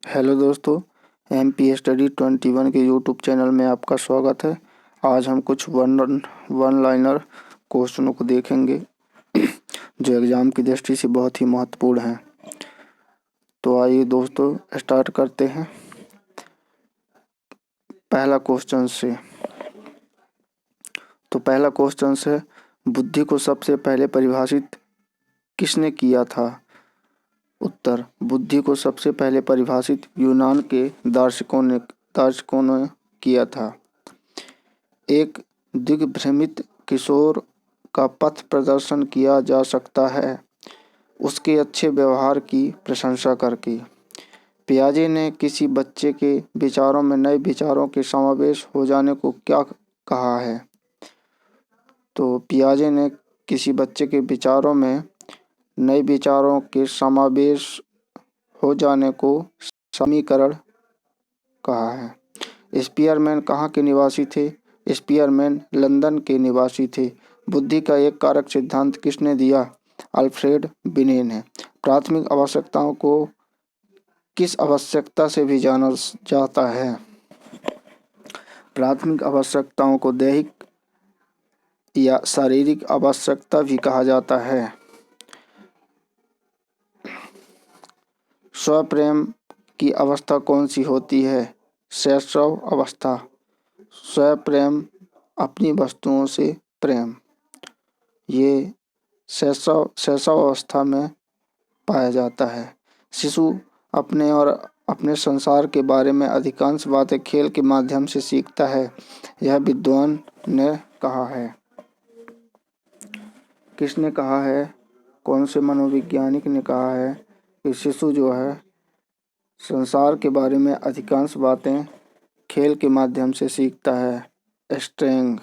Hello दोस्तों, MP study 21 के YouTube channel में आपका स्वागत है। आज हम कुछ वन लाइनर क्वेश्चनों को देखेंगे जो एग्ज़ाम की दृष्टि से बहुत ही महत्वपूर्ण हैं। तो आइए दोस्तों स्टार्ट करते हैं पहला क्वेश्चन से। तो पहला क्वेश्चन है, बुद्धि को सबसे पहले परिभाषित किसने किया था? उत्तर, बुद्धि को सबसे पहले परिभाषित यूनान के दार्शनिकों ने किया था। एक दिग्भ्रमित किशोर का पथ प्रदर्शन किया जा सकता है उसके अच्छे व्यवहार की प्रशंसा करके। पियाजे ने किसी बच्चे के विचारों में नए विचारों के समावेश हो जाने को क्या कहा है? तो पियाजे ने किसी बच्चे के विचारों में नए विचारों के समावेश हो जाने को समीकरण कहा है। स्पीयरमैन कहाँ के निवासी थे? स्पीयरमैन लंदन के निवासी थे। बुद्धि का एक कारक सिद्धांत किसने दिया? अल्फ्रेड बिने ने। प्राथमिक आवश्यकताओं को किस आवश्यकता से भी जाना जाता है? प्राथमिक आवश्यकताओं को दैहिक या शारीरिक आवश्यकता भी कहा जाता है। स्वप्रेम की अवस्था कौन सी होती है? शैशव अवस्था। स्वप्रेम अपनी वस्तुओं से प्रेम, ये शैशव अवस्था में पाया जाता है। शिशु अपने और अपने संसार के बारे में अधिकांश बातें खेल के माध्यम से सीखता है, यह विद्वान ने कहा है। किसने कहा है? कौन से मनोवैज्ञानिक ने कहा है कि शिशु जो है संसार के बारे में अधिकांश बातें खेल के माध्यम से सीखता है? स्ट्रेंग।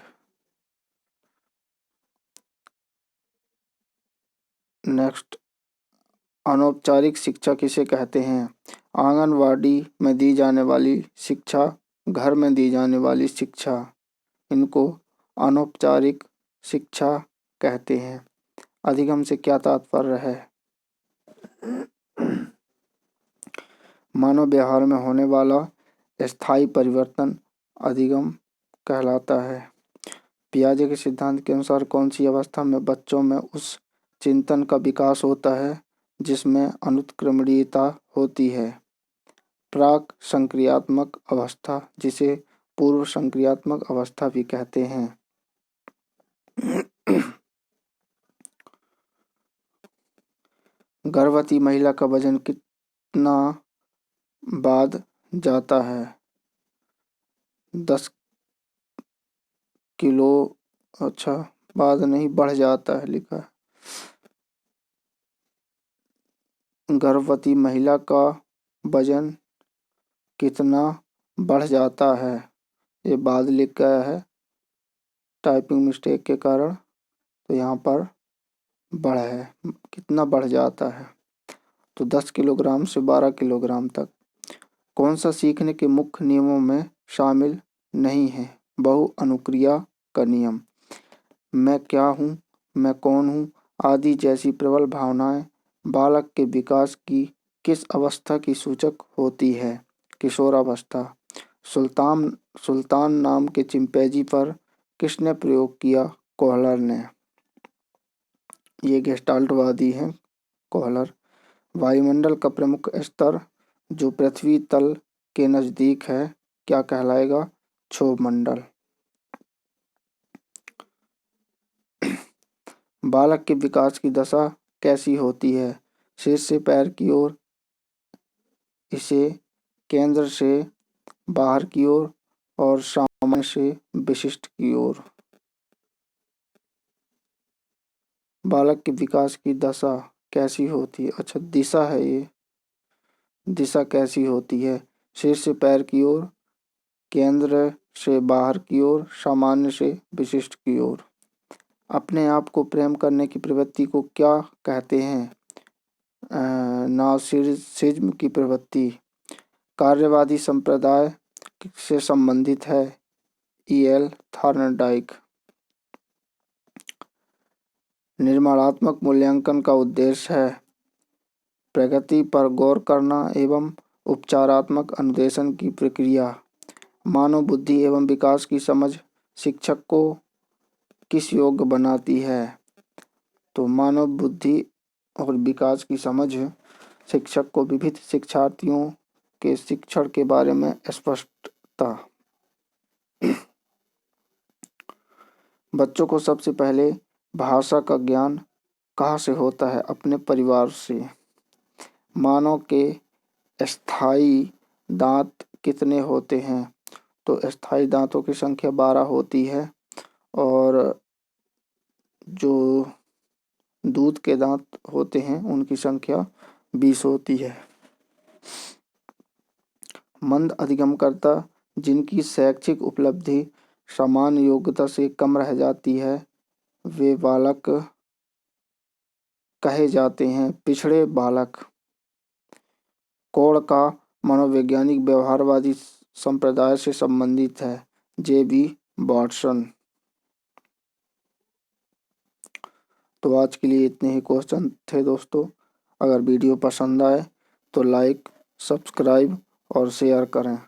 नेक्स्ट, अनौपचारिक शिक्षा किसे कहते हैं? आंगनवाड़ी में दी जाने वाली शिक्षा, घर में दी जाने वाली शिक्षा, इनको अनौपचारिक शिक्षा कहते हैं। अधिगम से क्या तात्पर्य है? मानव व्यवहार में होने वाला स्थायी परिवर्तन अधिगम कहलाता है। पियाजे के सिद्धांत के अनुसार कौन सी अवस्था में बच्चों में उस चिंतन का विकास होता है जिसमें अनुत्क्रमणीयता होती है? प्राक संक्रियात्मक अवस्था, जिसे पूर्व संक्रियात्मक अवस्था भी कहते हैं। गर्भवती महिला का वजन कितना बाद जाता है? 10 किलो। अच्छा, बाद नहीं, बढ़ जाता है लिखा है। गर्भवती महिला का वजन कितना बढ़ जाता है? ये बाद लिख गया है टाइपिंग मिस्टेक के कारण, तो यहाँ पर बढ़ है, कितना बढ़ जाता है, तो 10 किलोग्राम से 12 किलोग्राम तक। कौन सा सीखने के मुख्य नियमों में शामिल नहीं है? बहु अनुक्रिया का नियम। मैं क्या हूँ, मैं कौन हूँ आदि जैसी प्रबल भावनाएं बालक के विकास की किस अवस्था की सूचक होती है? किशोरावस्था। सुल्तान नाम के चिंपैंजी पर किसने प्रयोग किया? कोहलर ने। ये गेस्टाल्टवादी हैं कोहलर। वायुमंडल का प्रमुख स्तर जो पृथ्वी तल के नजदीक है क्या कहलाएगा? क्षोभ मंडल। बालक के विकास की दशा कैसी होती है? शीर्ष से पैर की ओर, इसे केंद्र से बाहर की ओर और सामान्य से विशिष्ट की ओर। बालक के विकास की दशा कैसी होती है? अच्छा, दिशा है ये। दिशा कैसी होती है? शीर्ष से पैर की ओर, केंद्र से बाहर की ओर, सामान्य से विशिष्ट की ओर। अपने आप को प्रेम करने की प्रवृत्ति को क्या कहते हैं? नार्सिसिज्म की प्रवृत्ति। कार्यवादी संप्रदाय से संबंधित है? E.L. थॉर्नडाइक। निर्माणात्मक मूल्यांकन का उद्देश्य है प्रगति पर गौर करना एवं उपचारात्मक अनुदेशन की प्रक्रिया। मानव बुद्धि एवं विकास की समझ शिक्षक को किस योग्य बनाती है? तो मानव बुद्धि और विकास की समझ शिक्षक को विविध शिक्षार्थियों के शिक्षण के बारे में स्पष्टता। बच्चों को सबसे पहले भाषा का ज्ञान कहाँ से होता है? अपने परिवार से। मानव के स्थायी दांत कितने होते हैं? तो स्थायी दांतों की संख्या 12 होती है और जो दूध के दांत होते हैं उनकी संख्या 20 होती है। मंद अधिगमकर्ता जिनकी शैक्षिक उपलब्धि सामान्य योग्यता से कम रह जाती है वे बालक कहे जाते हैं। पिछड़े बालक। कोण का मनोवैज्ञानिक व्यवहारवादी संप्रदाय से संबंधित है। जे.बी. वाटसन। तो आज के लिए इतने ही क्वेश्चन थे दोस्तों। अगर वीडियो पसंद आए तो लाइक, सब्सक्राइब और शेयर करें।